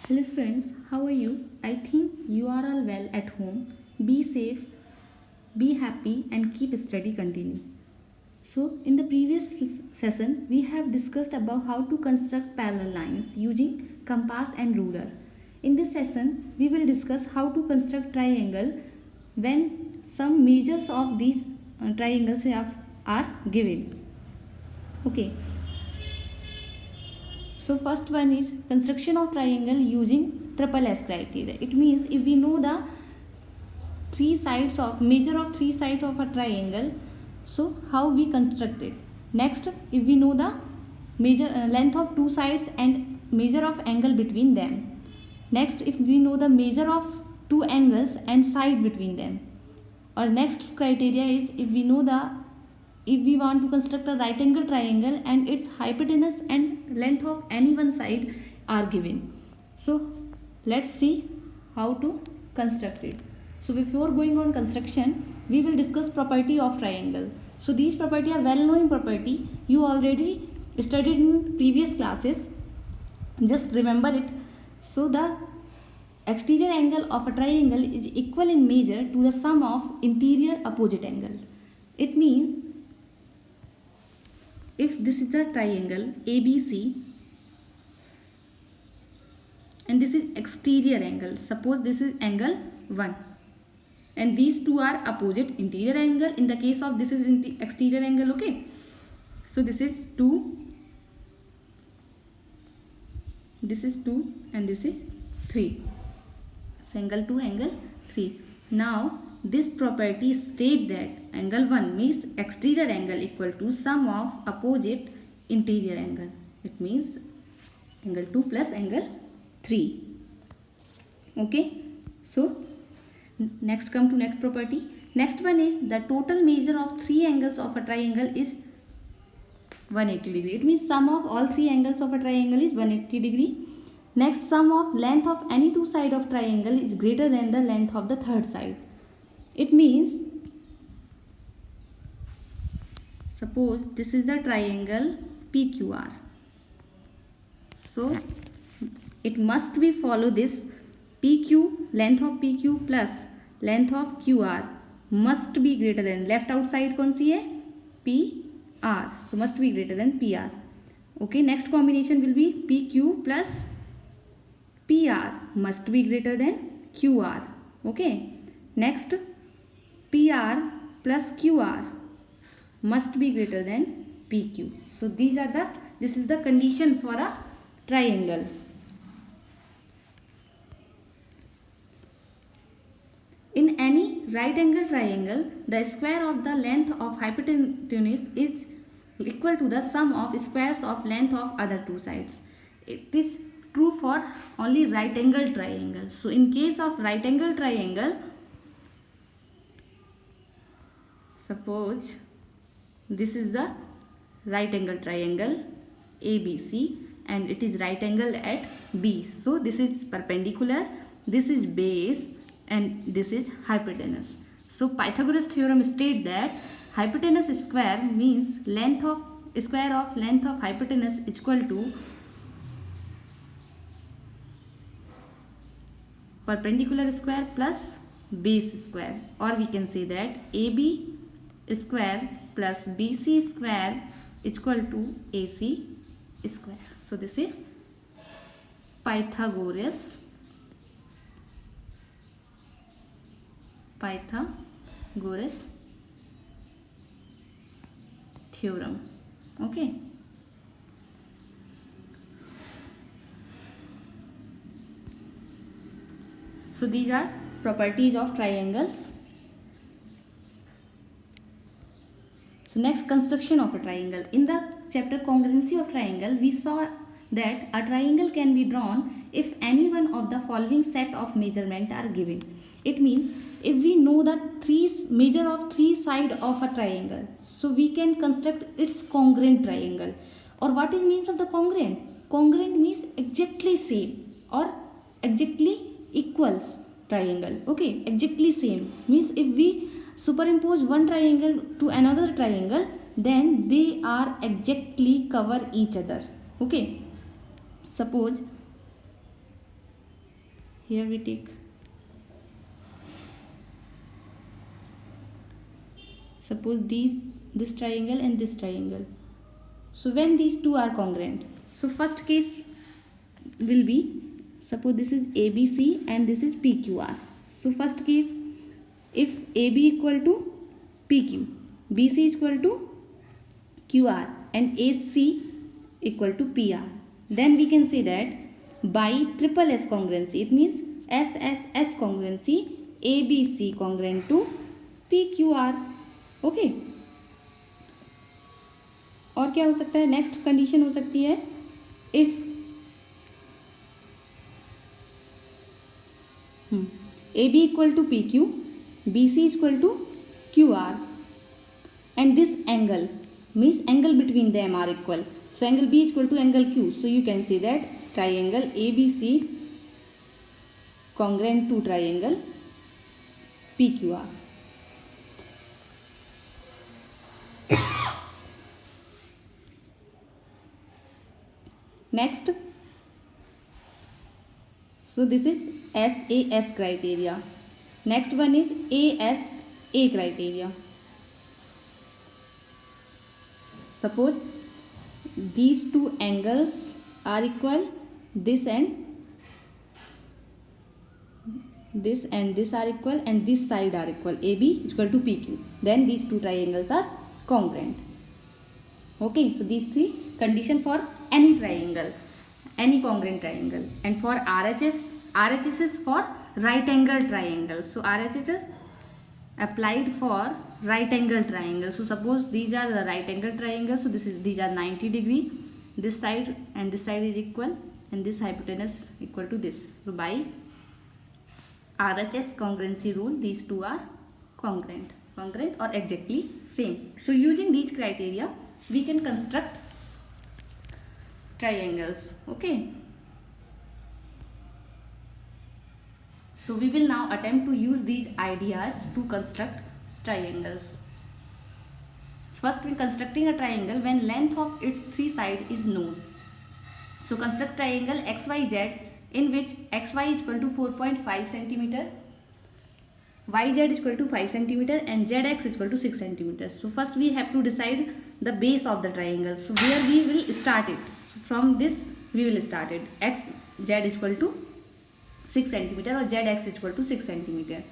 Hello students, how are you? I think you are all well at home. Be safe, be happy and keep study continue. So in the previous session, we have discussed about how to construct parallel lines using compass and ruler. In this session, we will discuss how to construct triangle when some measures of these triangles are given. Okay. So first one is construction of triangle using triple S criteria. It means if we know the measure of three sides of a triangle, so how we construct it. Next, if we know the measure length of two sides and measure of angle between them. Next, if we know the measure of two angles and side between them. Or next criteria is if we want to construct a right angle triangle and its hypotenuse and length of any one side are given. So let's see how to construct it. So before going on construction, we will discuss property of triangle. So these property are well known property. You already studied in previous classes. Just remember it. So the exterior angle of a triangle is equal in measure to the sum of interior opposite angle. It means if this is a triangle ABC and this is exterior angle, suppose this is angle 1 and these two are opposite interior angle. In the case of this is in the exterior angle, okay. So this is 2, this is 2 and this is 3. So angle 2, angle 3. Now this property state that angle 1 means exterior angle equal to sum of opposite interior angle. It means angle 2 plus angle 3. Okay. So next come to next property. Next one is the total measure of three angles of a triangle is 180 degree. It means sum of all three angles of a triangle is 180 degree. Next, sum of length of any two side of triangle is greater than the length of the third side. It means, suppose this is the triangle PQR. So, it must be follow this PQ, length of PQ plus length of QR must be greater than, left out side कौन सी है? PR. So, must be greater than PR. Okay, next combination will be PQ plus PR must be greater than QR. Okay. Next, PR plus QR must be greater than PQ. So this is the condition for a triangle. In any right angle triangle, the square of the length of hypotenuse is equal to the sum of squares of length of other two sides. It is true for only right angle triangle. So in case of right angle triangle, suppose this is the right angle triangle ABC and it is right angle at B. So this is perpendicular, this is base and this is hypotenuse. So Pythagoras theorem states that hypotenuse square means square of length of hypotenuse is equal to perpendicular square plus base square, or we can say that AB square plus BC square is equal to AC square. So this is Pythagoras theorem. Okay. So these are properties of triangles. So next, construction of a triangle. In the chapter congruency of triangle, we saw that a triangle can be drawn if any one of the following set of measurement are given. It means if we know the measure of three side of a triangle, so we can construct its congruent triangle. Or what is means of the congruent? Congruent means exactly same or exactly equals triangle. Okay, exactly same means if we superimpose one triangle to another triangle, then they are exactly cover each other. Okay, suppose here we take, suppose this triangle and this triangle. So when these two are congruent, so first case will be, suppose this is ABC and this is PQR. So first case, if AB equal to PQ, BC equal to QR and AC equal to PR, then we can say that by triple S congruency, it means SSS congruency, ABC congruent to PQR. Okay और क्या हो सकता है, next condition हो सकती है, if AB equal to PQ, BC equal to QR, and this angle means angle between them are equal. So angle B equal to angle Q. So you can say that triangle ABC congruent to triangle PQR. Next, so this is SAS criteria. Next one is ASA criteria. Suppose these two angles are equal, this and this are equal, and this side are equal, AB is equal to PQ. Then these two triangles are congruent. Okay, so these three condition for any triangle, any congruent triangle. And for RHS is for right angle triangle. So RHS is applied for right angle triangle. So suppose these are the right angle triangles. So these are 90 degree. This side and this side is equal, and this hypotenuse equal to this. So by RHS congruency rule, these two are congruent or exactly same. So using these criteria, we can construct triangles. Okay, so we will now attempt to use these ideas to construct triangles. First, we are constructing a triangle when length of its three sides is known. So construct triangle XYZ in which XY is equal to 4.5 cm, YZ is equal to 5 cm, and ZX is equal to 6 cm. So first we have to decide the base of the triangle. So where we will start it. So from this we will start it. XZ is equal to 6 cm or ZX is equal to 6 cm.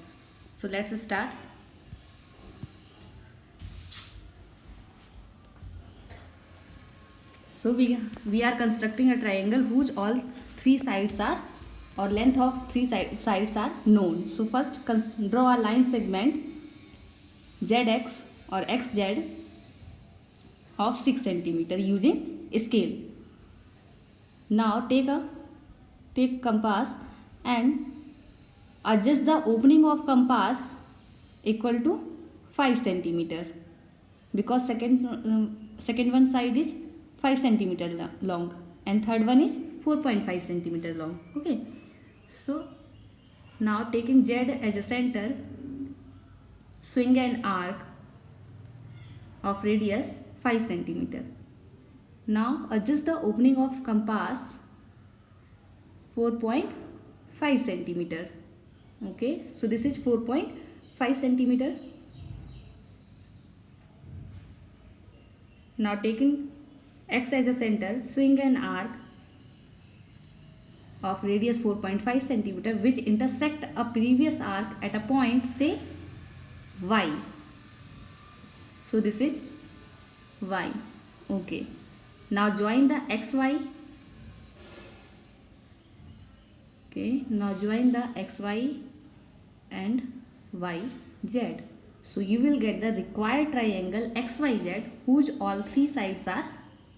So let's start. So we are constructing a triangle whose all three sides are, or length of three sides are known. So first draw a line segment ZX or XZ of 6 cm using scale. Now take compass and adjust the opening of compass equal to 5 cm, because second one side is 5 cm long and third one is 4.5 cm long. Okay, so now taking Z as a center, swing an arc of radius 5 cm. Now adjust the opening of compass 4.5 cm. Okay, so this is 4.5 cm. Now taking X as a center, swing an arc of radius 4.5 cm which intersect a previous arc at a point, say Y. So this is Y. Okay, now join the XY. Okay, now join the XY and YZ. So you will get the required triangle XYZ whose all three sides are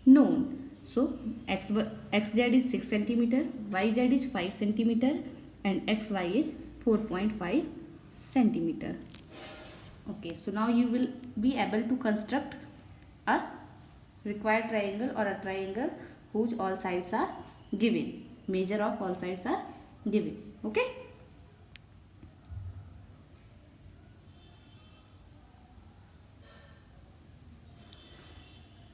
known. So XZ is 6 cm, YZ is 5 cm, and XY is 4.5 cm. Okay, so now you will be able to construct a required triangle or a triangle whose all sides are given. Measure of all sides are given. Okay.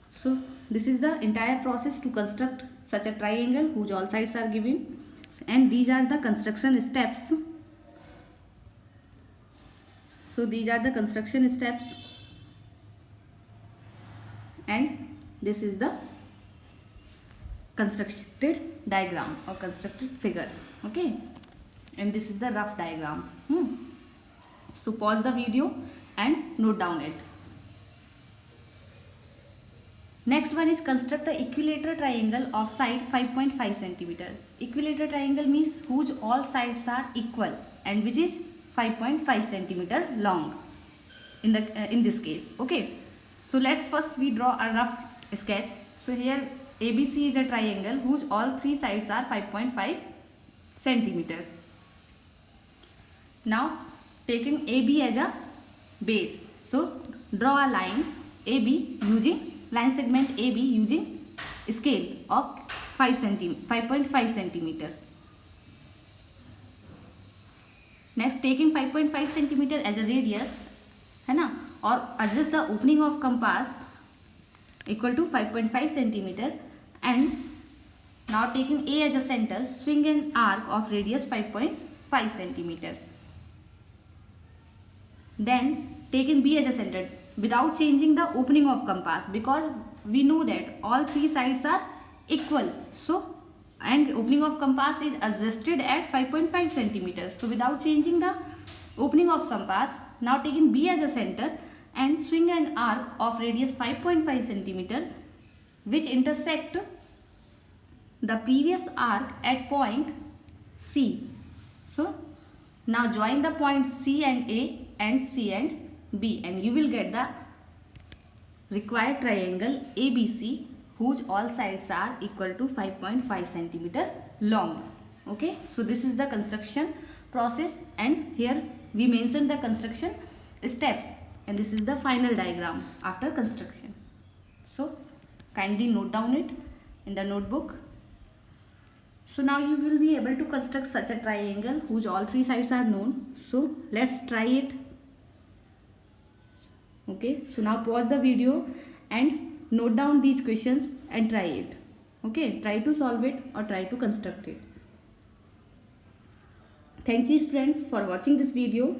So this is the entire process to construct such a triangle whose all sides are given. and these are the construction steps. So these are the construction steps, and this is the constructed diagram or constructed figure. Okay, and this is the rough diagram. So pause the video and note down it. Next one is construct a equilateral triangle of side 5.5 cm. Equilateral triangle means whose all sides are equal and which is 5.5 cm long in this case. Okay, so let's first we draw a rough sketch. So here ABC is a triangle whose all three sides are 5.5 cm. Now taking AB as a base, so draw a line AB using line segment AB using scale of 5.5 cm. Next taking 5.5 cm as a radius, है ना, और adjust the opening of compass equal to 5.5 cm, and now taking A as a center, swing an arc of radius 5.5 cm. Then taking B as a center without changing the opening of compass, because we know that all three sides are equal. So and opening of compass is adjusted at 5.5 cm. So without changing the opening of compass, now taking B as a center and swing an arc of radius 5.5 cm which intersect the previous arc at point C. So now join the points C and A and C and B, and you will get the required triangle ABC whose all sides are equal to 5.5 cm long. Okay, so this is the construction process, and here we mentioned the construction steps, and this is the final diagram after construction. So kindly note down it in the notebook. So now you will be able to construct such a triangle whose all three sides are known. So let's try it. Okay, so now pause the video and note down these questions and try it. Okay, try to solve it or try to construct it. Thank you students for watching this video.